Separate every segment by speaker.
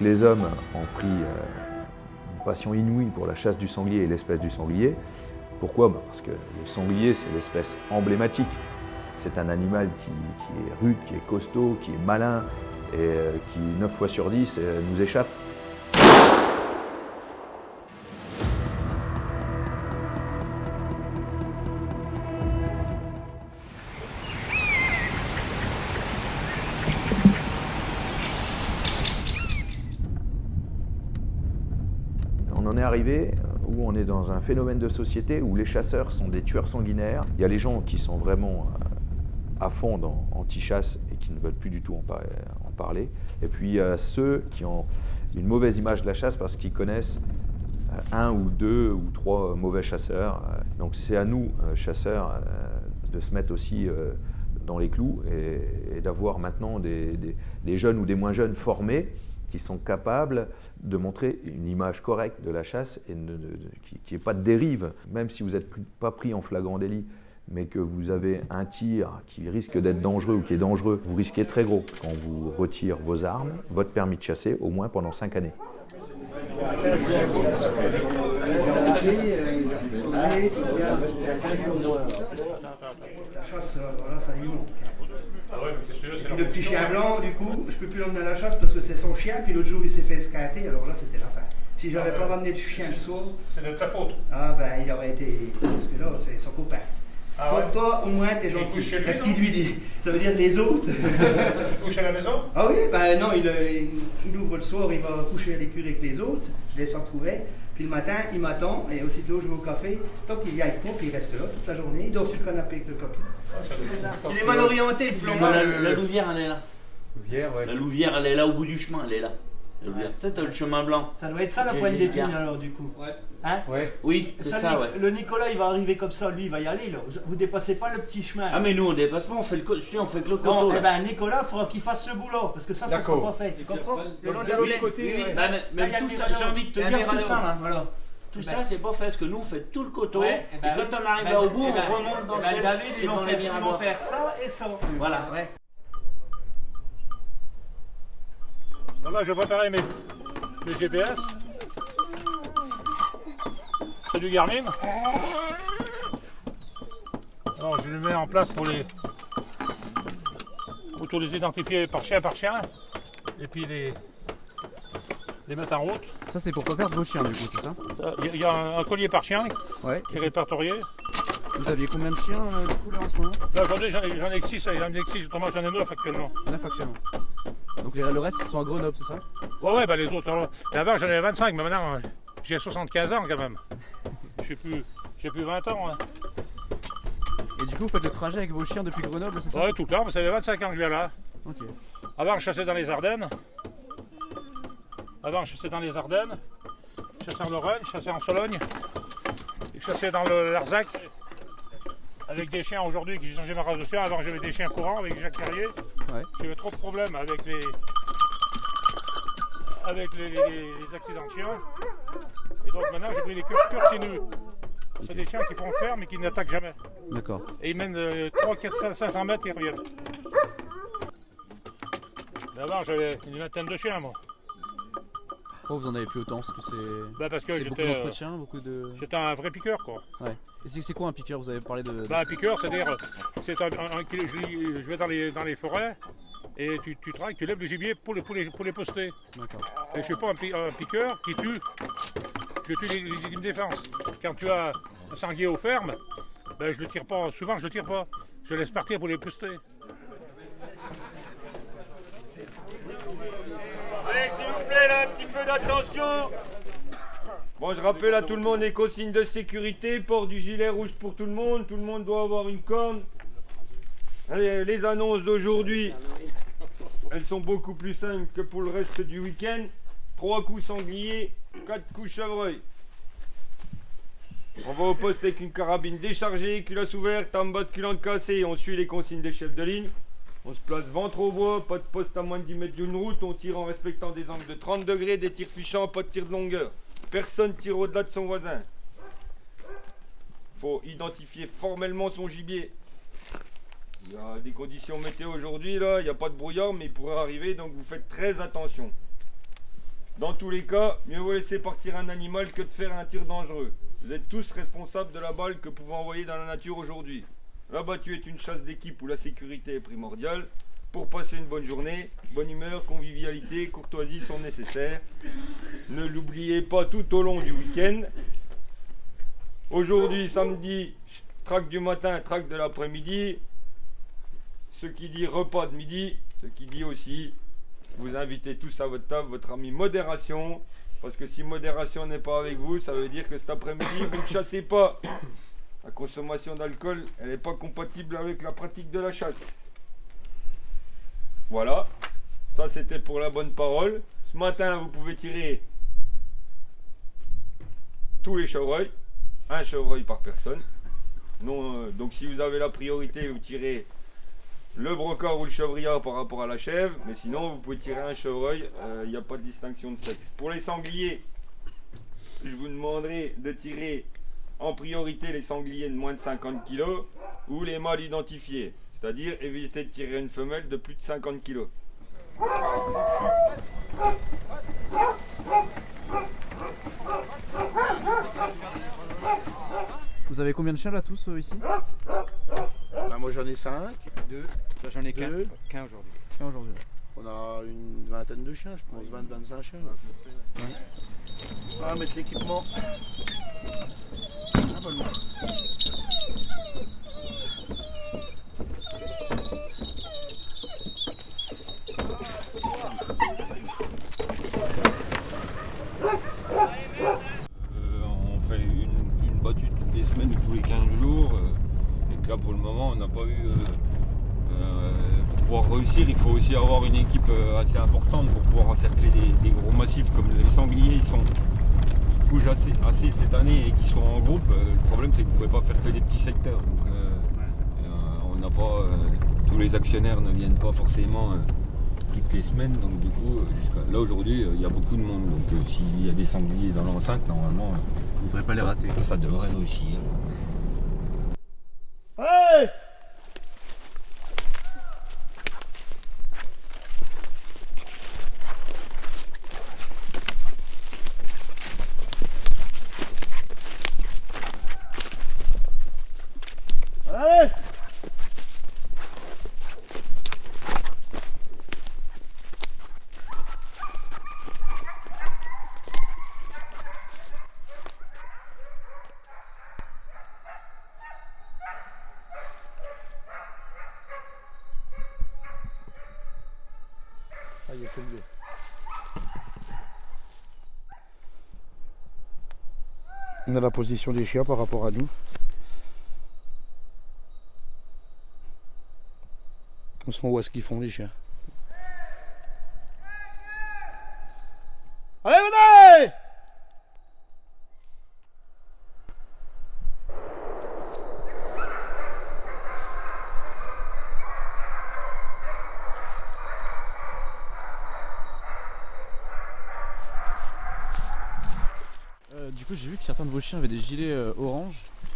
Speaker 1: les hommes ont pris une passion inouïe pour la chasse du sanglier et l'espèce du sanglier. Pourquoi? Parce que le sanglier, c'est l'espèce emblématique. C'est un animal qui est rude, qui est costaud, qui est malin et qui, 9 fois sur 10, nous échappe. On en est arrivé où on est dans un phénomène de société où les chasseurs sont des tueurs sanguinaires. Il y a les gens qui sont vraiment à fond dans anti-chasse et qui ne veulent plus du tout en parler. Et puis il y a ceux qui ont une mauvaise image de la chasse parce qu'ils connaissent un ou deux ou trois mauvais chasseurs. Donc c'est à nous, chasseurs, de se mettre aussi dans les clous et d'avoir maintenant des jeunes ou des moins jeunes formés qui sont capables de montrer une image correcte de la chasse et qu'il n'y ait pas de dérive. Même si vous n'êtes pas pris en flagrant délit, mais que vous avez un tir qui risque d'être dangereux ou qui est dangereux, vous risquez très gros quand on vous retire vos armes, votre permis de chasser, au moins pendant 5 années.
Speaker 2: La chasse, voilà, ça lui manque. Et le petit chien blanc, du coup, je peux plus l'emmener à la chasse parce que c'est son chien, puis l'autre jour il s'est fait escater, alors là c'était la fin. Si j'avais pas ramené le chien le soir.
Speaker 3: C'est de ta faute.
Speaker 2: Ah ben il aurait été. Parce que là, c'est son copain.
Speaker 3: Ah ouais.
Speaker 2: Toi, au moins, t'es gentil.
Speaker 3: couche chez lui,
Speaker 2: Qu'est-ce qu'il lui dit? Ça veut dire les autres.
Speaker 3: Il couche à la maison?
Speaker 2: Ah oui, ben non, il ouvre le soir, il va coucher à l'écurie avec les autres, je les sens trouver. Puis le matin, il m'attend, et aussitôt je vais au café, tant qu'il y a avec moi, puis il reste là toute la journée, il dort sur le canapé avec le copain. Il est mal orienté, le plomb.
Speaker 4: La louvière, elle est là.
Speaker 3: Louvière, ouais.
Speaker 4: La louvière, elle est là au bout du chemin, elle est là. La louvière. Tu sais, t'as le chemin blanc.
Speaker 2: Ça doit être ça la pointe des thunes alors, du coup. Ouais. Hein?
Speaker 3: Ouais.
Speaker 4: Oui, c'est ça, ouais.
Speaker 2: Le Nicolas, il va arriver comme ça, lui, il va y aller, là. Vous dépassez pas le petit chemin.
Speaker 4: Ah, mais nous, on dépasse pas, on fait le coteau.
Speaker 2: Non,
Speaker 4: là.
Speaker 2: eh ben, Nicolas, il faudra qu'il fasse le boulot, parce que ça sera pas fait. Tu comprends? Le long de la
Speaker 4: Oui,
Speaker 2: côté.
Speaker 4: oui, oui. Bah, mais tout ça, j'ai envie de te dire tout ça, là.
Speaker 2: Voilà.
Speaker 4: Tout ça, c'est pas fait, parce que nous, on fait tout le coteau.
Speaker 2: Ouais,
Speaker 4: et quand on arrive là au bout, on remonte dans celle
Speaker 2: David,
Speaker 4: qui est
Speaker 2: ils
Speaker 4: dans les
Speaker 2: vont
Speaker 4: miradors.
Speaker 2: faire ça et ça.
Speaker 4: Voilà.
Speaker 2: Ouais.
Speaker 3: Là, je vais préparer mes GPS. C'est du Garmin. Alors, je les mets en place pour les identifier par chien. Et puis les mettre en route.
Speaker 5: Ça, c'est pour pas perdre vos chiens, du coup, c'est ça?
Speaker 3: Il y a un collier par chien
Speaker 5: Ouais.
Speaker 3: qui est répertorié.
Speaker 5: Vous aviez combien de chiens, du coup, là, en ce moment?
Speaker 3: Là, aujourd'hui, j'en ai que 6. J'en ai 9 actuellement.
Speaker 5: 9 actuellement. Donc le reste, ils sont à Grenoble, c'est ça?
Speaker 3: Ouais, bah les autres. Avant, j'en avais 25, mais maintenant, j'ai 75 ans quand même. J'ai plus 20 ans. Hein.
Speaker 5: Et du coup, vous faites le trajet avec vos chiens depuis Grenoble, c'est ça?
Speaker 3: Ouais, tout le temps, mais ça fait 25 ans que je viens là.
Speaker 5: Ok.
Speaker 3: Avant, je chassais dans les Ardennes. Je chassais en Lorraine, je chassais en Sologne. Je chassais dans le Larzac. Avec des chiens aujourd'hui qui ont changé ma race de chien. Avant, j'avais des chiens courants avec Jacques Carrier.
Speaker 5: Ouais.
Speaker 3: J'avais trop de problèmes avec les accidents de chiens. Et donc maintenant, j'ai pris les cursinus. C'est des chiens qui font faire mais qui n'attaquent jamais.
Speaker 5: D'accord.
Speaker 3: Et ils mènent 3, 4, 500 mètres et ils reviennent. Mais avant, j'avais une vingtaine de chiens, moi.
Speaker 5: Pourquoi vous en avez plus autant? Parce que c'est.
Speaker 3: Bah parce que
Speaker 5: c'est beaucoup d'entretien, beaucoup de.
Speaker 3: J'étais un vrai piqueur, quoi.
Speaker 5: Ouais. Et c'est quoi un piqueur? Vous avez parlé de.
Speaker 3: Bah, un piqueur, c'est-à-dire, je vais dans les forêts et tu traques, tu lèves le gibier pour les poster.
Speaker 5: D'accord.
Speaker 3: Et je ne suis pas un piqueur qui tue. Je tue les légitimes défense. Quand tu as un sanglier aux fermes, ben, je le tire pas. Souvent, je le tire pas. Je laisse partir pour les poster.
Speaker 6: Allez, s'il vous plaît, là, un petit peu d'attention. Bon, je rappelle à tout le monde les consignes de sécurité, port du gilet rouge pour tout le monde doit avoir une corne. Allez, les annonces d'aujourd'hui, elles sont beaucoup plus simples que pour le reste du week-end. 3 coups sanglier, 4 coups chevreuil. On va au poste avec une carabine déchargée, culasse ouverte, en bas de culotte cassée, on suit les consignes des chefs de ligne. On se place ventre au bois, pas de poste à moins de 10 mètres d'une route, on tire en respectant des angles de 30 degrés, des tirs fichants, pas de tir de longueur. Personne tire au-delà de son voisin. Faut identifier formellement son gibier. Il y a des conditions météo aujourd'hui, là, il n'y a pas de brouillard, mais il pourrait arriver, donc vous faites très attention. Dans tous les cas, mieux vaut laisser partir un animal que de faire un tir dangereux. Vous êtes tous responsables de la balle que vous pouvez envoyer dans la nature aujourd'hui. La battue est une chasse d'équipe où la sécurité est primordiale. Pour passer une bonne journée, bonne humeur, convivialité, courtoisie sont nécessaires. Ne l'oubliez pas tout au long du week-end. Aujourd'hui, samedi, track du matin, track de l'après-midi. Ce qui dit repas de midi, ce qui dit aussi, vous invitez tous à votre table, votre ami modération. Parce que si modération n'est pas avec vous, ça veut dire que cet après-midi, vous ne chassez pas. La consommation d'alcool, elle n'est pas compatible avec la pratique de la chasse. Voilà, ça c'était pour la bonne parole. Ce matin, vous pouvez tirer tous les chevreuils, un chevreuil par personne. Non, donc si vous avez la priorité, vous tirez le brocard ou le chevrillard par rapport à la chèvre, mais sinon vous pouvez tirer un chevreuil, il n'y a pas de distinction de sexe. Pour les sangliers, je vous demanderai de tirer en priorité les sangliers de moins de 50 kg ou les mâles identifiés. C'est-à-dire éviter de tirer une femelle de plus de 50 kg.
Speaker 5: Vous avez combien de chiens là tous ici?
Speaker 7: Bah, moi j'en ai 5.
Speaker 2: 2. J'en ai qu'un.
Speaker 7: Deux.
Speaker 2: Qu'un aujourd'hui.
Speaker 5: Tiens, aujourd'hui.
Speaker 7: On a une vingtaine de chiens, je pense, 20-25 chiens. Là. Ouais. On va mettre l'équipement. Ah, bon,
Speaker 6: On fait une battue toutes les semaines ou tous les 15 jours. Et que là pour le moment on n'a pas eu... pour pouvoir réussir, il faut aussi avoir une équipe assez importante pour pouvoir encercler des gros massifs comme les sangliers. Ils bougent assez cette année et qui sont en groupe. Le problème c'est que vous ne pouvez pas faire que des petits secteurs. Donc, on n'a pas... tous les actionnaires ne viennent pas forcément toutes les semaines. Donc du coup, jusqu'à là aujourd'hui, il y a beaucoup de monde. Donc s'il y a des sangliers dans l'enceinte, normalement,
Speaker 5: Vous ne devrez pas les rater.
Speaker 6: ça devrait réussir.
Speaker 7: Allez! Allez! Ah, il a fait lever. On a la position des chiens par rapport à nous. Comme ça on voit ce qu'ils font les chiens. Allez, venez!
Speaker 5: Du coup, j'ai vu que certains de vos chiens avaient des gilets orange.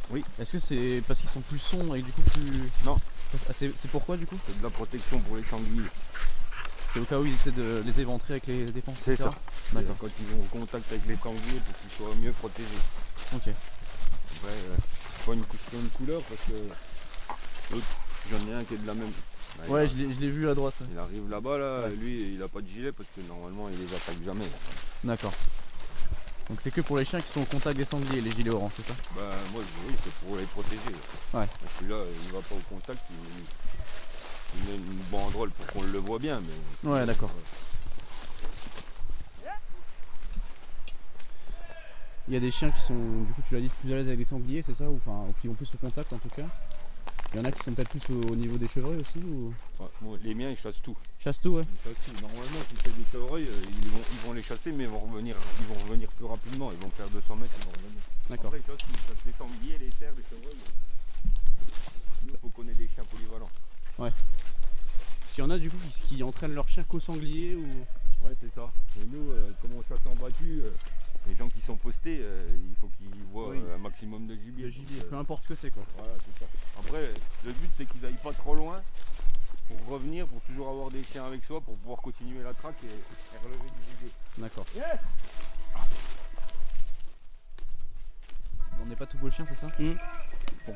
Speaker 6: Oui.
Speaker 5: Est-ce que c'est parce qu'ils sont plus sombres et du coup plus...
Speaker 6: Non.
Speaker 5: Ah, c'est pourquoi du coup?
Speaker 6: C'est de la protection pour les sangliers.
Speaker 5: C'est au cas où ils essaient de les éventrer avec les défenses,
Speaker 6: C'est
Speaker 5: etc.
Speaker 6: ça.
Speaker 5: D'accord.
Speaker 6: Quand ils vont au contact avec les sangliers pour qu'ils soient mieux protégés.
Speaker 5: Ok.
Speaker 6: Après, pas une couleur parce que l'autre, j'en ai un qui est de la même. Là,
Speaker 5: Ouais,
Speaker 6: il,
Speaker 5: je l'ai vu à droite.
Speaker 6: il arrive là-bas, là,
Speaker 5: Ouais.
Speaker 6: lui il a pas de gilet parce que normalement il les attaque jamais.
Speaker 5: D'accord. Donc c'est que pour les chiens qui sont au contact des sangliers, les gilets orange, c'est ça?
Speaker 6: Bah moi oui, c'est pour les protéger.
Speaker 5: Ouais.
Speaker 6: Parce que là il va pas au contact, il met une banderole pour qu'on le voit bien. Mais...
Speaker 5: Ouais, d'accord. Il y a des chiens qui sont, du coup tu l'as dit, plus à l'aise avec les sangliers, c'est ça? Ou enfin, qui vont plus au contact en tout cas. Il y en a qui sont peut-être plus au niveau des chevreuils aussi ou...
Speaker 6: Ouais, bon, les miens ils chassent tout.
Speaker 5: Chasse tout, ouais.
Speaker 6: Ils chassent tout. Normalement si c'est des chevreuils, ils vont les chasser mais ils vont revenir plus rapidement. Ils vont faire 200 mètres, ils vont revenir.
Speaker 5: D'accord.
Speaker 6: Après, ils chassent les sangliers, les cerfs, les chevreuils. Nous, il faut qu'on ait des chiens polyvalents.
Speaker 5: S'il y en a du coup qui entraînent leurs chiens qu'au sanglier ou...
Speaker 6: Ouais, c'est ça. Et nous, comme on chasse en battue, les gens qui sont postés, il faut qu'ils voient
Speaker 5: Oui.
Speaker 6: un maximum de gibier.
Speaker 5: Le gibier,
Speaker 6: Donc,
Speaker 5: peu importe ce que c'est quoi.
Speaker 6: voilà, c'est ça. Après, le but, c'est qu'ils n'aillent pas trop loin pour revenir, pour toujours avoir des chiens avec soi, pour pouvoir continuer la traque et relever du gibier.
Speaker 5: D'accord. Vous n'emmenez pas tous vos chiens, c'est ça?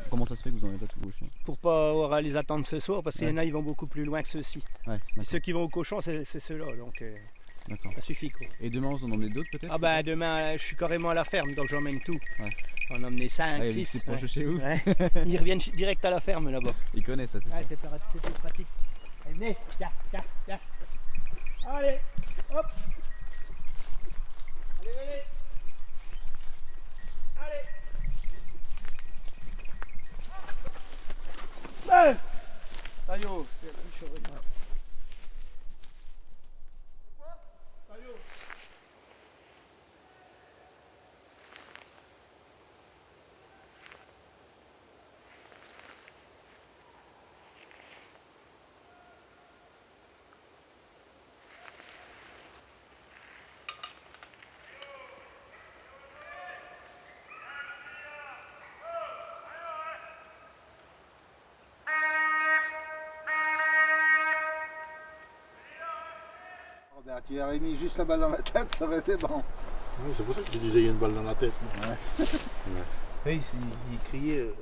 Speaker 5: Comment ça se fait que vous n'emmenez pas tous vos chiens?
Speaker 2: Pour pas avoir à les attendre ce soir, parce qu'il y en a, ils vont beaucoup plus loin que ceux-ci.
Speaker 5: Ouais,
Speaker 2: Et
Speaker 5: d'accord.
Speaker 2: ceux qui vont au cochon, c'est ceux-là, donc
Speaker 5: D'accord.
Speaker 2: ça suffit quoi.
Speaker 5: Et demain, vous en emmenez d'autres peut-être?
Speaker 2: Ah ben demain, je suis carrément à la ferme, donc j'emmène tout.
Speaker 5: Ouais.
Speaker 2: On en a emmené 5,
Speaker 5: Ouais, vu que
Speaker 2: 6.
Speaker 5: c'est proche de chez vous.
Speaker 2: Ouais. Ils reviennent direct à la ferme là-bas.
Speaker 5: Ils connaissent ça, c'est
Speaker 2: Ouais,
Speaker 5: sûr.
Speaker 2: c'est plus pratique. Allez, venez, tiens. Allez, hop. Allez, venez. Allez. Taillot.
Speaker 7: Oh, ben, tu aurais mis juste la balle dans la tête, ça aurait été bon.
Speaker 8: Ouais, c'est pour ça que tu disais il y a une balle dans la tête.
Speaker 2: Oui, il criait.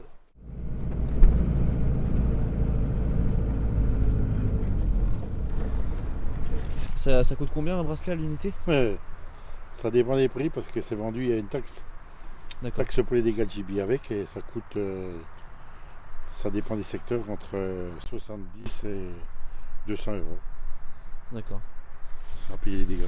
Speaker 5: Ça coûte combien un bracelet à l'unité?
Speaker 8: Ouais, ça dépend des prix parce que c'est vendu, il y a une taxe.
Speaker 5: D'accord.
Speaker 8: Taxe pour les dégâts de gibier avec et ça coûte, ça dépend des secteurs, entre 70 et 200 euros.
Speaker 5: D'accord.
Speaker 8: Ça sera payé les dégâts.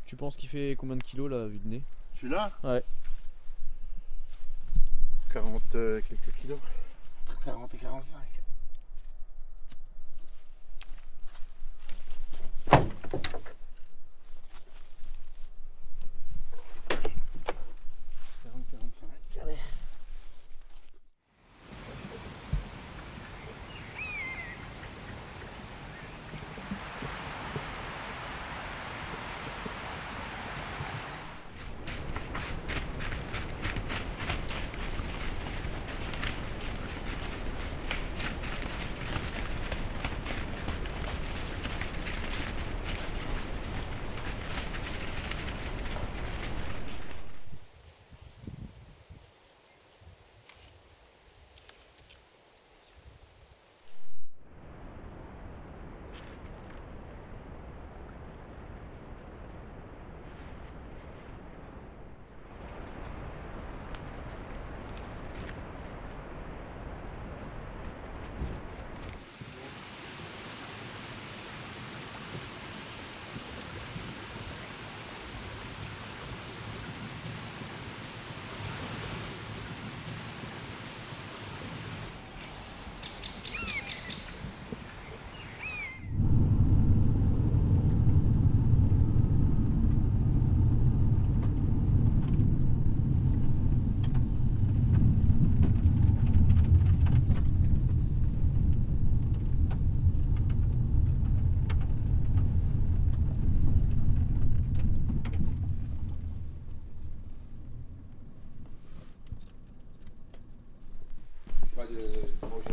Speaker 5: Tu penses qu'il fait combien de kilos là, vue de nez?
Speaker 8: Celui-là?
Speaker 5: Ouais.
Speaker 8: 40 quelques kilos.
Speaker 7: 40 et 45.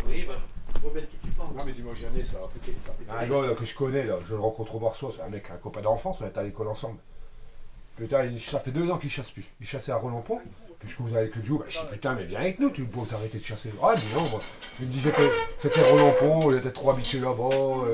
Speaker 4: Oui, bah, rebelle qui tu penses.
Speaker 9: Non mais dimanche dernier ça a pété. Un gars là, que je connais, là, je le rencontre au Marceau, c'est un mec, un copain d'enfance, on est à l'école ensemble. Putain, ça fait 2 ans qu'il chasse plus. Il chassait à Roland-Pont. Puis je vous avec le duo, bah, je dis putain mais viens avec nous, tu peux t'arrêter de chasser. Ah mais non, moi. Il me dit c'était Roland-Pont, il était trop habitué là-bas,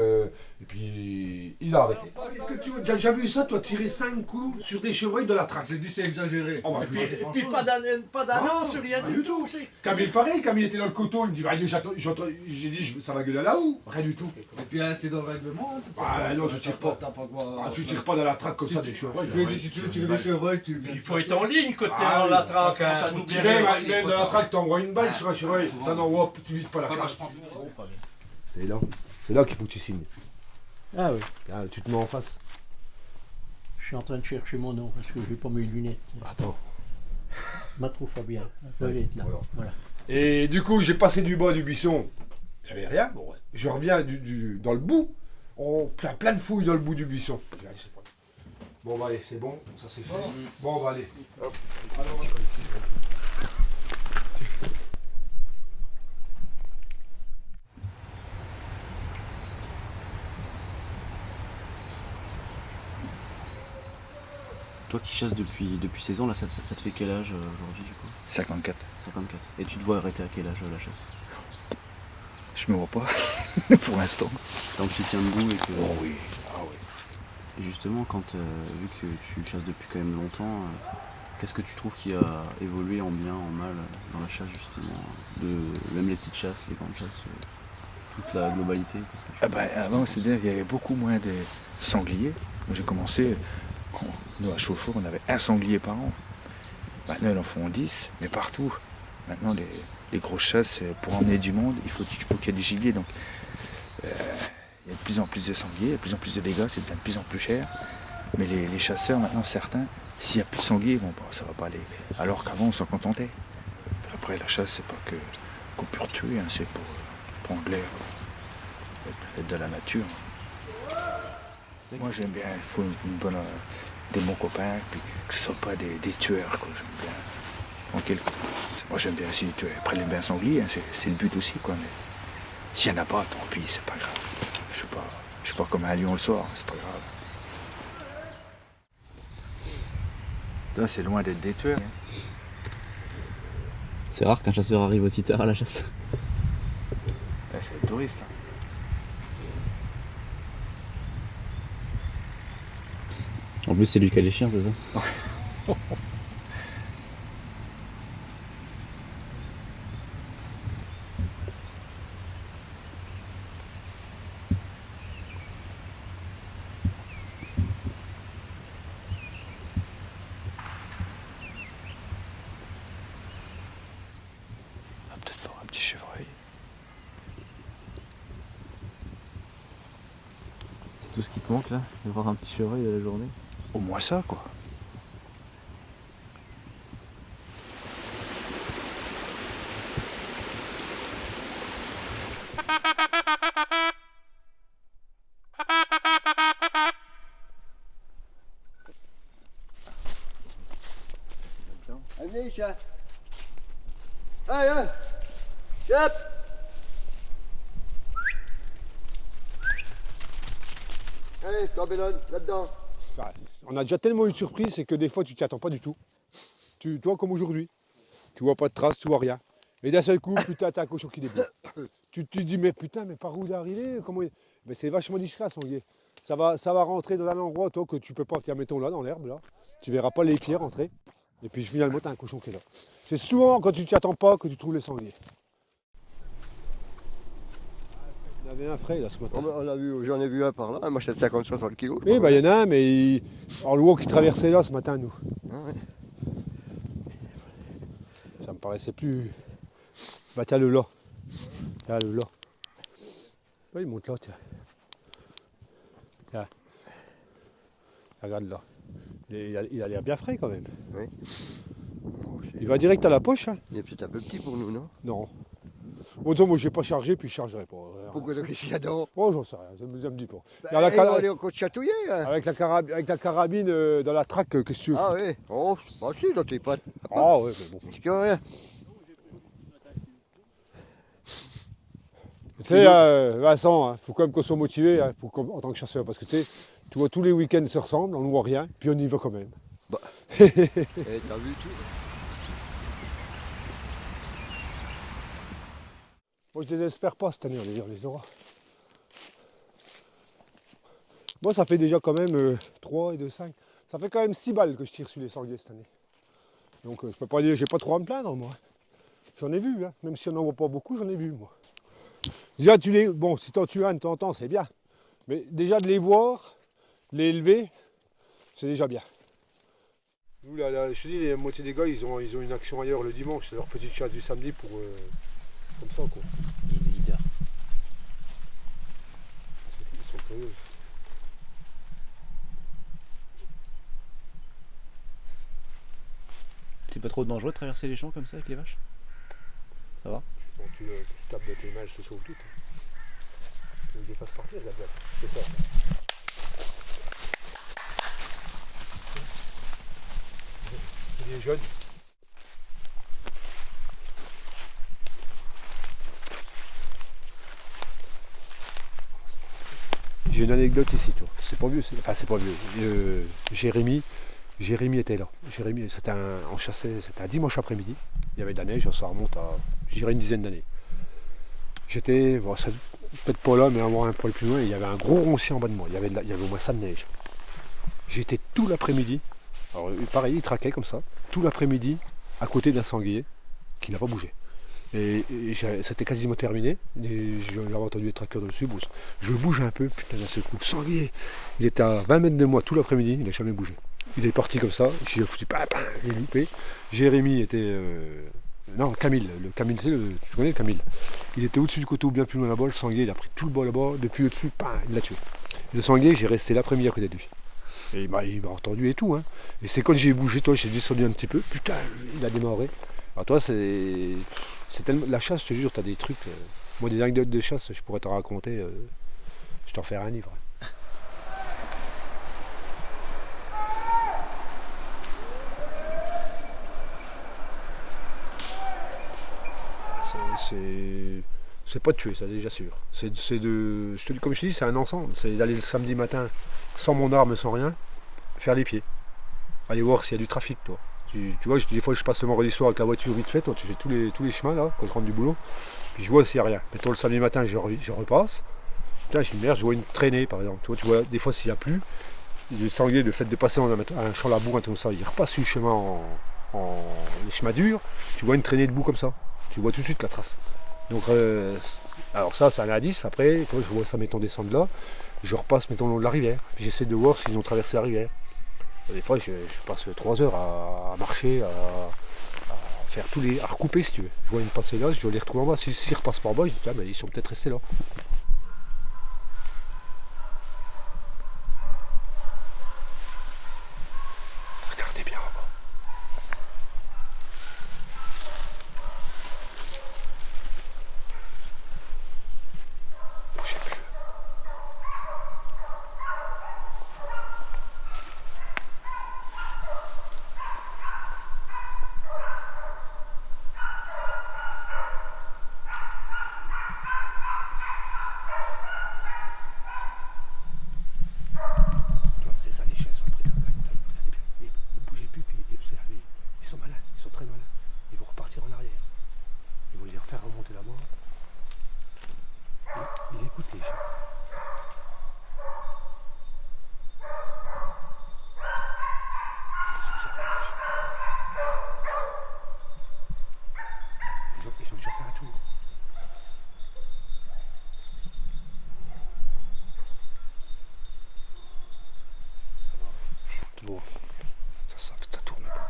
Speaker 9: et puis il a arrêté.
Speaker 10: Est-ce que tu as déjà vu ça, toi, tirer 5 coups sur des chevreuils de la traque?
Speaker 7: J'ai dit c'est exagéré.
Speaker 9: Oh, bah,
Speaker 4: Et puis pas d'annonce, rien
Speaker 10: pas
Speaker 4: du
Speaker 10: du
Speaker 4: tout.
Speaker 10: Camille pareil, Camille était dans le coteau, il me dit bah, j'ai dit ça va gueuler là où? Rien du tout.
Speaker 7: Et puis c'est dans le règlement.
Speaker 10: Ah non, tu tires pas.
Speaker 7: T'as pas quoi.
Speaker 10: Ah, tu tires pas dans la traque comme ça des chevreuils.
Speaker 7: Je lui ai dit si tu veux tirer des chevreuils, tu
Speaker 4: Il faut être en ligne quand t'es
Speaker 10: Ah,
Speaker 4: dans
Speaker 10: oui.
Speaker 4: la traque. Hein. Ça nous
Speaker 10: Tu
Speaker 4: bien
Speaker 10: même dans la traque, t'envoies une balle sur un chevreuil, t'en envoies, tu vides pas la carte. C'est là qu'il faut que tu signes.
Speaker 11: Ah oui,
Speaker 10: Là, tu te mets en face.
Speaker 11: je suis en train de chercher mon nom parce que j'ai pas mes lunettes.
Speaker 10: Attends.
Speaker 11: Matro Fabien, ça doit être là.
Speaker 10: Voilà.
Speaker 11: Voilà.
Speaker 10: Et du coup, j'ai passé du bas du buisson.
Speaker 9: J'avais rien. Bon, je reviens dans le bout. Plein de fouilles dans le bout du buisson. Bon, bah allez, c'est bon, ça c'est fait. Bon, bah allez. Hop.
Speaker 5: Toi qui chasses depuis 16 ans, là, ça te fait quel âge aujourd'hui du coup?
Speaker 12: 54.
Speaker 5: 54. Et tu te vois arrêter à quel âge la chasse?
Speaker 12: Je me vois pas, pour l'instant.
Speaker 5: Tant que tu tiens debout et que...
Speaker 12: Oh oui, ah oui.
Speaker 5: Et justement, vu que tu chasses depuis quand même longtemps, qu'est-ce que tu trouves qui a évolué en bien, en mal dans la chasse justement même les petites chasses, les grandes chasses, toute la globalité, qu'est-ce que tu
Speaker 12: avant, c'est-à-dire qu'il y avait beaucoup moins de sangliers. Moi j'ai commencé, nous à Chauffour, on avait un sanglier par an. Maintenant ils en font 10, mais partout. Maintenant les grosses chasses, pour emmener du monde, il faut qu'il y ait du gibier. Donc il y a de plus en plus de sangliers, de plus en plus de dégâts, c'est de plus en plus cher. Mais les chasseurs, maintenant certains, s'il n'y a plus de sangliers, bon, ça va pas aller. Alors qu'avant on s'en contentait. Après la chasse, c'est pas qu'on peut tuer, hein, c'est pour prendre l'air, être de la nature. Moi j'aime bien, il faut des bons copains, puis que ce ne soit pas des tueurs, quoi. J'aime bien. Moi j'aime bien aussi tuer. Après les bains sangliers, hein, c'est le but aussi, quoi. Mais s'il n'y en a pas, tant pis, c'est pas grave. Je suis pas comme un lion le soir, c'est pas grave. Là, c'est loin d'être des tueurs.
Speaker 5: C'est rare qu'un chasseur arrive aussi tard à la chasse.
Speaker 12: Ouais, c'est le touriste. Hein.
Speaker 5: En plus, c'est lui qui a les chiens, c'est ça?
Speaker 12: On va peut-être voir un petit chevreuil.
Speaker 5: C'est tout ce qui te manque là, de voir un petit chevreuil de la journée?
Speaker 12: Au moins ça, quoi.
Speaker 6: Allez, chat. Allez, hop. Allez, Corbellone, là-dedans.
Speaker 10: Enfin, on a déjà tellement eu de surprises, c'est que des fois tu t'y attends pas du tout. Tu vois comme aujourd'hui. Tu vois pas de traces, tu vois rien. Et d'un seul coup, putain, t'as un cochon qui débute. Tu te dis mais putain, mais par où il est arrivé? Mais c'est vachement discret à sanglier. Ça va rentrer dans un endroit toi que tu peux pas. Tiens, mettons là dans l'herbe là. Tu verras pas les pieds rentrer. Et puis finalement t'as un cochon qui est là. C'est souvent quand tu t'y attends pas que tu trouves les sangliers. Il y en avait un frais là ce matin.
Speaker 6: J'en ai vu un par là, moi je suis de 50-60 kilos.
Speaker 10: Oui, bah il y en a un, mais en l'eau qui traversait là ce matin, nous.
Speaker 6: Ah ouais.
Speaker 10: Ça me paraissait plus. Bah tiens le là. Tiens le là. Là, il monte là, tiens. Tiens. Regarde là. Il a l'air bien frais quand même.
Speaker 6: Oui.
Speaker 10: Il va direct à la poche. Hein.
Speaker 6: Il est peut-être un peu petit pour nous, non?
Speaker 10: Non. Bon, moi j'ai pas chargé, puis je chargerai pas.
Speaker 6: Pourquoi qu'est-ce qu'il y a dedans?
Speaker 10: Oh, j'en sais rien, ça me dit pas.
Speaker 6: On va aller encore chatouiller. Hein.
Speaker 10: Avec la carabine dans la traque, qu'est-ce que tu veux?
Speaker 6: Ah oui. Oh, bah si, dans tes pattes.
Speaker 10: Ah ouais, mais bon.
Speaker 6: Est-ce qu'il y a rien?
Speaker 10: Tu sais, Vincent, il faut quand même qu'on soit motivé hein, en tant que chasseur, parce que tu sais, tu vois, tous les week-ends se ressemblent, on ne voit rien, puis on y va quand même.
Speaker 6: Bah. T'as vu tout?
Speaker 10: Moi, je désespère pas cette année, on les aura. Moi, ça fait déjà quand même 3 et 2, 5. Ça fait quand même 6 balles que je tire sur les sangliers cette année. Donc, je peux pas dire, j'ai pas trop à me plaindre, moi. J'en ai vu, hein. Même si on n'en voit pas beaucoup, j'en ai vu, moi. Déjà, bon, si t'en tues un de temps en temps, c'est bien. Mais déjà de les voir, les élever, c'est déjà bien. Nous, là, je te dis, la moitié des gars, ils ont une action ailleurs le dimanche. C'est leur petite chasse du samedi pour... comme ça, quoi.
Speaker 5: Il est leader.
Speaker 10: Ils sont curieux.
Speaker 5: C'est pas trop dangereux de traverser les champs comme ça avec les vaches? Ça va?
Speaker 10: Je pense tu tapes de tes mains, elles se sauvent toutes. Tu les fasses partir, la bête. C'est ça. Il est jeune. J'ai une anecdote ici, toi. C'est pas vieux, enfin c'est pas vieux. Jérémy était là. Jérémy, on chassait, c'était un dimanche après-midi. Il y avait de la neige, ça remonte à, je dirais, une dizaine d'années. J'étais, bon, peut-être pas là, mais un poil plus loin, il y avait un gros roncier en bas de moi. Il y avait au moins ça de neige. J'étais tout l'après-midi, alors pareil, il traquait comme ça, tout l'après-midi, à côté d'un sanglier qui n'a pas bougé. Et c'était quasiment terminé. J'avais entendu les traqueurs dessus. Bon, je bouge un peu, putain, d'un seul coup, le sanglier. Il était à 20 mètres de moi tout l'après-midi, il n'a jamais bougé. Il est parti comme ça, j'ai foutu, j'ai loupé. Jérémy était. Non, Camille, Camille, tu connais le Camille. Il était au-dessus du coteau, bien plus loin là-bas. Le sanglier, il a pris tout le bas là-bas, depuis au-dessus, il l'a tué. Le sanglier, j'ai resté l'après-midi à côté de lui. Et il m'a entendu et tout. Hein. Et c'est quand j'ai bougé, toi, j'ai descendu un petit peu, putain, il a démarré. Alors toi, c'est tellement. La chasse, je te jure, t'as des trucs. Moi, des anecdotes de chasse, je pourrais t'en raconter. Je t'en ferai un livre. C'est pas de tuer, ça déjà sûr. Je te dis, comme je te dis, c'est un ensemble. C'est d'aller le samedi matin sans mon arme, sans rien, faire les pieds. Aller voir s'il y a du trafic, toi. Tu vois, des fois je passe le vendredi soir avec la voiture vite fait, toi, tu fais tous les chemins là, quand je rentre du boulot, puis je vois s'il n'y a rien. Mais toi le samedi matin je repasse, putain je dis merde, je vois une traînée par exemple. Tu vois des fois s'il n'y a plus, le sanglier, le fait de passer dans un champ labour, comme ça, il repasse sur le chemin les chemins durs, tu vois une traînée de boue comme ça, tu vois tout de suite la trace. Donc alors ça c'est un indice, après quand je vois ça mettons descendre là, je repasse mettons le long de la rivière, puis j'essaie de voir s'ils ont traversé la rivière. Des fois, je passe 3 heures à marcher, à faire à recouper si tu veux. Je vois une passer là, je dois les retrouver en bas. S'ils repassent par bas, je dis, ah, mais ils sont peut-être restés là. Regardez bien en bas. Bougez plus. Ils sont malins, ils sont très malins. Ils vont repartir en arrière. Ils vont les refaire remonter là-bas. Ils écoutent les chiens. Ils ont déjà fait un tour. Bon, ça tourne pas.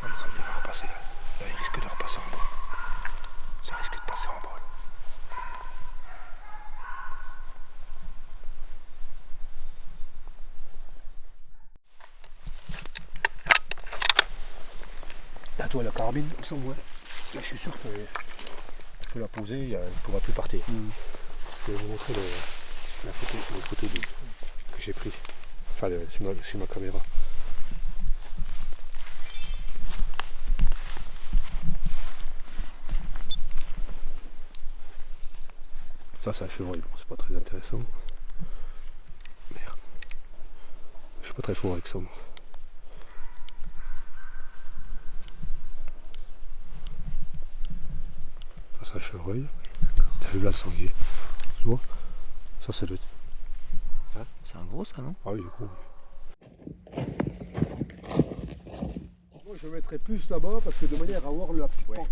Speaker 10: Il va repasser là. Là, il risque de repasser en bas. Ça risque de passer en bas. Là, toi, la carabine, il me semble, ouais. Là, je suis sûr que je peux la poser, il ne pourra plus partir. Je vais vous montrer les photos que j'ai pris. Enfin, sur ma caméra. Ça, c'est un chevreuil, bon, c'est pas très intéressant. Merde. Je suis pas très fort avec ça, moi. Ça, c'est un chevreuil. T'as vu là le sanglier? Tu vois? Ça, c'est le.
Speaker 4: Hein, c'est un gros, ça, non?
Speaker 10: Ah oui, il est gros. Moi, je mettrais plus là-bas parce que de manière à avoir la petite pente.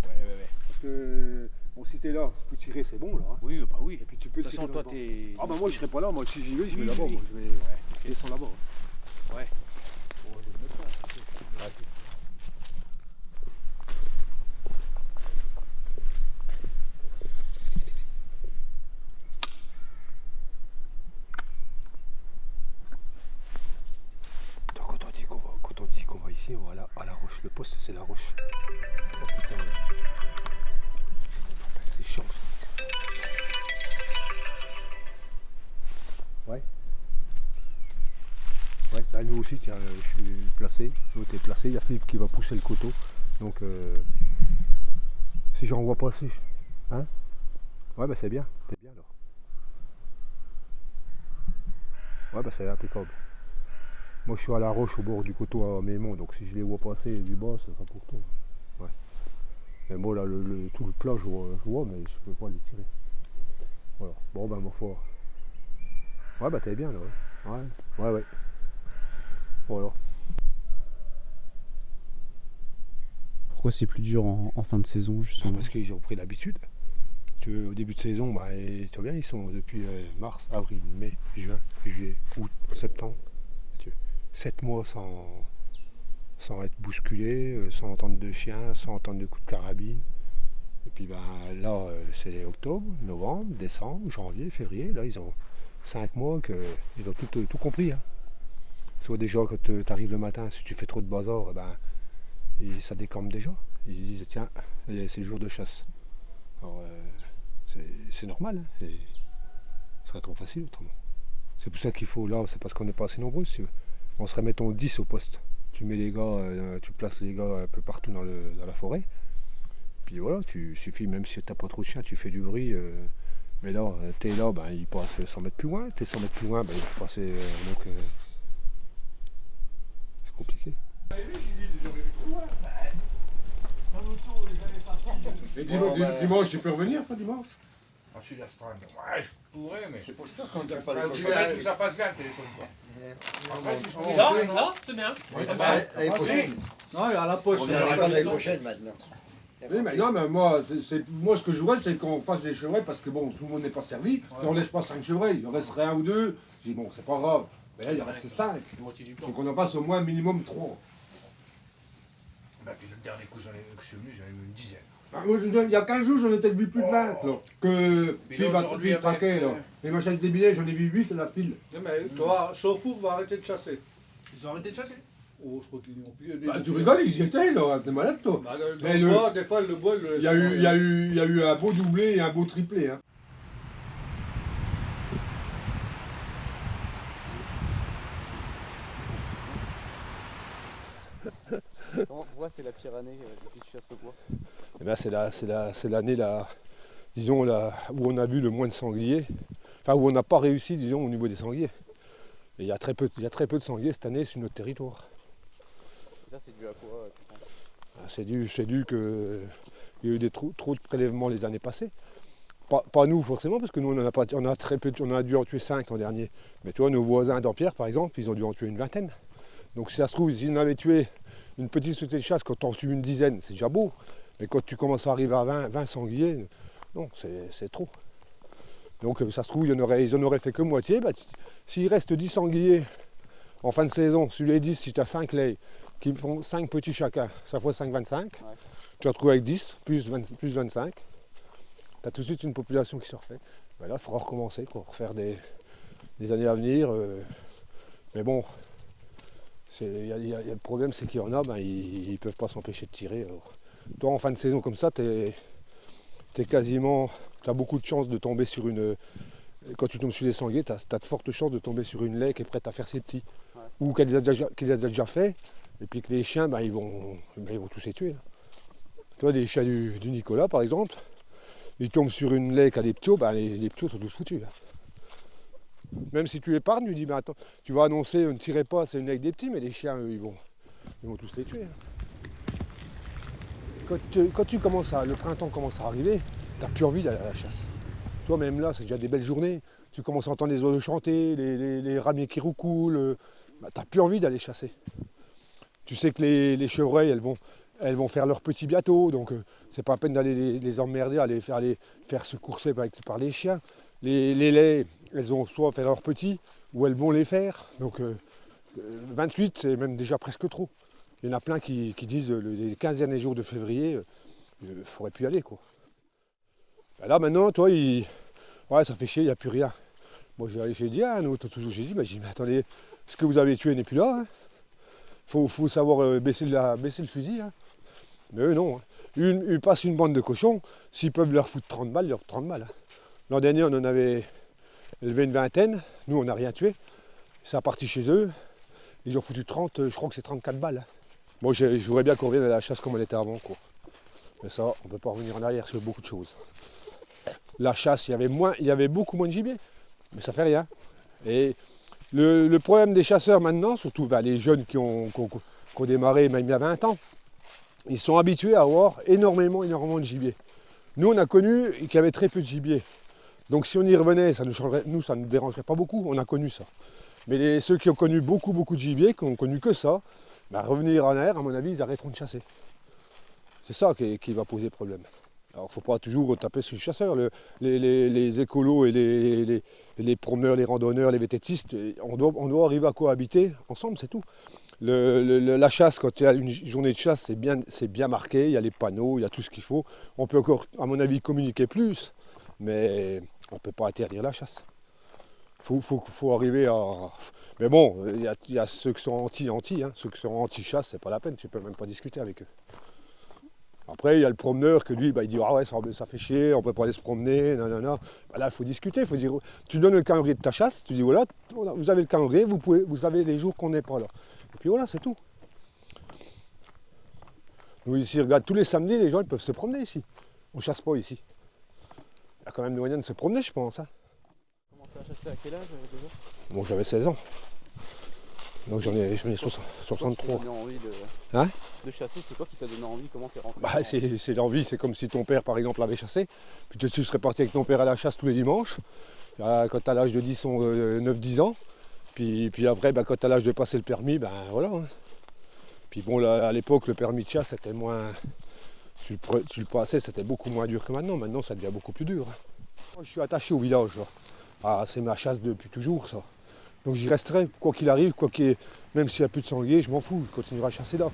Speaker 10: Parce que. Bon, si t'es là, tu peux tirer, c'est bon là. Hein.
Speaker 4: Oui, bah oui.
Speaker 10: Et puis tu peux
Speaker 4: de toute façon, toi, t'es.
Speaker 10: Ah bah moi je serai pas là, moi si j'y vais, je vais
Speaker 4: Oui,
Speaker 10: là-bas,
Speaker 4: oui.
Speaker 10: moi je descends là-bas.
Speaker 4: Ouais.
Speaker 10: Donc quand on dit qu'on va ici, on va à la roche. Le poste c'est la roche. Oh putain. Ben, nous aussi, tiens, je suis placé, l'autre est placé, il y a Philippe qui va pousser le coteau. Donc si j'en vois passer, hein? Ouais, bah c'est bien alors. Ouais, bah c'est impeccable. Moi je suis à la roche au bord du coteau à Mémont, donc si je les vois passer du bas, ça sera pour tout. Ouais. Mais moi là, tout le plat, je vois, mais je peux pas les tirer. Voilà. Bon, ben ma foi. Ouais, bah t'es bien là, ouais. Ouais. Voilà.
Speaker 5: Pourquoi c'est plus dur en fin de saison justement?
Speaker 10: Parce qu'ils ont pris l'habitude. Au début de saison, bah, tu vois bien, ils sont depuis mars, avril, mai, juin, juillet, août, septembre. 7 mois sans être bousculés, sans entendre de chiens, sans entendre de coups de carabine. Et puis ben, là, c'est octobre, novembre, décembre, janvier, février. Là, ils ont 5 mois qu'ils ont tout compris. Hein. Soit déjà, quand tu arrives le matin, si tu fais trop de bazar, ben, ça décampe déjà. Ils disent, tiens, c'est le jour de chasse. Alors, c'est normal, hein. Ce serait trop facile autrement. C'est pour ça qu'il faut, là, c'est parce qu'on n'est pas assez nombreux. Si on serait, mettons, 10 au poste. Tu mets les gars, tu places les gars un peu partout dans la forêt. Puis voilà, tu suffit, même si tu n'as pas trop de chiens, tu fais du bruit. Mais là, t'es là, ben, ils passent 100 mètres plus loin. T'es 100 mètres plus loin, ben, ils vont passer. Donc, c'est compliqué.
Speaker 9: Et dimanche, tu peux revenir, pas dimanche?
Speaker 3: Je suis d'astreinte. Ouais, je pourrais, mais.
Speaker 7: C'est pour ça qu'on ne dit pas
Speaker 3: Je
Speaker 7: les
Speaker 3: connais que ça passe bien le téléphone, quoi. Après, si je peux.
Speaker 13: Là, c'est bien.
Speaker 7: L'année prochaine.
Speaker 9: Non, à la poche.
Speaker 7: On verra l'année prochaine maintenant.
Speaker 9: Oui, mais non, mais moi, moi, ce que je voudrais, c'est qu'on fasse des chevreuils parce que bon, tout le monde n'est pas servi. Et on laisse pas 5 chevreuils, il en resterait 1 ou 2. Je dis, bon, c'est pas grave. Mais là, il en reste 5. Donc on en passe au moins minimum 3.
Speaker 3: Bah, puis le dernier coup que je suis venu, j'en ai eu une dizaine.
Speaker 9: Ah, moi, il y a 15 jours, j'en ai peut-être vu plus de 20. Là, que Philippe traquait, là. Et moi, j'achète des billets, j'en ai vu 8 à la file.
Speaker 7: Non, mais toi, Chauffour va arrêter de chasser.
Speaker 3: Ils ont arrêté de chasser?
Speaker 7: Oh, je crois qu'ils n'ont plus.
Speaker 9: Bah, tu rigoles, ils y étaient, là. T'es malade, toi.
Speaker 7: Bah,
Speaker 9: Mais
Speaker 7: des fois, le bois,
Speaker 9: il y a eu un beau doublé et un beau triplé. Hein.
Speaker 5: Pourquoi c'est la pire année que tu chasses au bois?
Speaker 10: Eh ben, c'est l'année disons, où on a vu le moins de sangliers, enfin où on n'a pas réussi, disons, au niveau des sangliers. Et il y a très peu de sangliers cette année sur notre territoire.
Speaker 5: Et ça, c'est dû à quoi?
Speaker 10: C'est dû qu'il y a eu trop de prélèvements les années passées. Pas nous forcément, parce que nous on a dû en tuer 5 l'an dernier. Mais tu vois, nos voisins d'Ampierre, par exemple, ils ont dû en tuer une vingtaine. Donc si ça se trouve, s'ils en avaient tué une petite société de chasse, quand tu en tues une dizaine, c'est déjà beau. Mais quand tu commences à arriver à 20 sangliers, non, c'est trop. Donc ça se trouve, ils en auraient fait que moitié. Bah, s'il reste 10 sangliers en fin de saison, sur les 10, si tu as 5 laits qui font 5 petits chacun, ça fait 5, 25. Ouais. Tu te retrouves avec 10, plus 25. Tu as tout de suite une population qui se refait. Ben là, il faudra recommencer, quoi, refaire des années à venir. Mais bon, le problème, c'est qu'il y en a, ben, ils ne peuvent pas s'empêcher de tirer. Alors, toi, en fin de saison comme ça, tu as beaucoup de chances de tomber sur une... Quand tu tombes sur les sangliers, tu as de fortes chances de tomber sur une laie qui est prête à faire ses petits. Ouais. Ou qu'elle les a déjà fait, et puis que les chiens, ben, ils vont tous les tuer. Là. Tu vois, les chiens du Nicolas, par exemple, ils tombent sur une laie qui a des ptios, ben, les ptios sont tous foutus. Là. Même si tu épargnes, tu dis, ben, attends, tu vas annoncer, ne tirez pas, c'est une laie avec des petits, mais les chiens, eux, ils vont tous les tuer. Hein. Quand le printemps commence à arriver, tu n'as plus envie d'aller à la chasse. Toi, même là, c'est déjà des belles journées. Tu commences à entendre les oiseaux chanter, les ramiers qui roucoulent. Ben, tu n'as plus envie d'aller chasser. Tu sais que les chevreuils, elles vont faire leurs petits bientôt, donc c'est pas la peine d'aller les emmerder, aller faire se courser par les chiens. Les laits, elles ont soit fait leurs petits, ou elles vont les faire. Donc 28, c'est même déjà presque trop. Il y en a plein qui disent les 15 derniers jours de février, il ne faudrait plus y aller, quoi. Ben là maintenant, toi, ouais, ça fait chier, il n'y a plus rien. Moi j'ai dit à un autre, toujours j'ai dit, mais attendez, ce que vous avez tué n'est plus là. Hein. Faut savoir baisser le fusil. Hein. Mais eux non. Hein. Ils passent une bande de cochons, s'ils peuvent leur foutre 30 balles, ils leur foutent 30 balles. Hein. L'an dernier, on en avait élevé une vingtaine, nous on n'a rien tué. C'est reparti chez eux. Ils ont foutu 30, je crois que c'est 34 balles. Hein. Moi, je voudrais bien qu'on revienne à la chasse comme elle était avant, quoi. Mais ça, on ne peut pas revenir en arrière sur beaucoup de choses. La chasse, il y avait beaucoup moins de gibier, mais ça fait rien. Et le problème des chasseurs maintenant, surtout les jeunes qui ont démarré même il y a 20 ans, ils sont habitués à avoir énormément de gibier. Nous, on a connu qu'il y avait très peu de gibier. Donc si on y revenait, ça ne nous dérangerait pas beaucoup, on a connu ça. Mais ceux qui ont connu beaucoup de gibier, qui n'ont connu que ça, revenir en air, à mon avis, ils arrêteront de chasser. C'est ça qui va poser problème. Alors il ne faut pas toujours taper sur les chasseurs. Les écolos et les promeneurs, les randonneurs, les vététistes, on doit arriver à cohabiter ensemble, c'est tout. La chasse, quand il y a une journée de chasse, c'est bien marqué, il y a les panneaux, il y a tout ce qu'il faut. On peut encore, à mon avis, communiquer plus, mais on ne peut pas interdire la chasse. Faut arriver à... Mais bon, il y a ceux qui sont anti-anti, hein. Ceux qui sont anti-chasse, c'est pas la peine, tu ne peux même pas discuter avec eux. Après, il y a le promeneur que lui, il dit « Ah ouais, ça fait chier, on ne peut pas aller se promener, nanana. » Là, il faut discuter, il faut dire... Tu donnes le calendrier de ta chasse, tu dis « Voilà, vous avez le calendrier, vous avez les jours qu'on n'est pas là. » Et puis voilà, c'est tout. Nous, ici, regarde, tous les samedis, les gens ils peuvent se promener ici. On ne chasse pas ici. Il y a quand même des moyens de se promener, je pense. Hein.
Speaker 5: Tu as commencé à chasser à quel âge déjà?
Speaker 10: Bon, j'avais 16 ans. Donc j'en ai 63.
Speaker 5: Envie de chasser, c'est quoi qui t'a donné envie? Comment t'es rentré?
Speaker 10: C'est l'envie, c'est comme si ton père par exemple avait chassé. Puis tu serais parti avec ton père à la chasse tous les dimanches, quand tu as l'âge de 9-10 ans. Puis après, quand tu as l'âge de passer le permis, voilà. Hein. Puis bon, là, à l'époque, le permis de chasse, c'était moins... Tu le passais, c'était beaucoup moins dur que maintenant. Maintenant, ça devient beaucoup plus dur. Hein. Moi, je suis attaché au village. C'est ma chasse depuis toujours, ça. Donc j'y resterai, quoi qu'il arrive, même s'il n'y a plus de sanglier, je m'en fous, je continuerai à chasser là.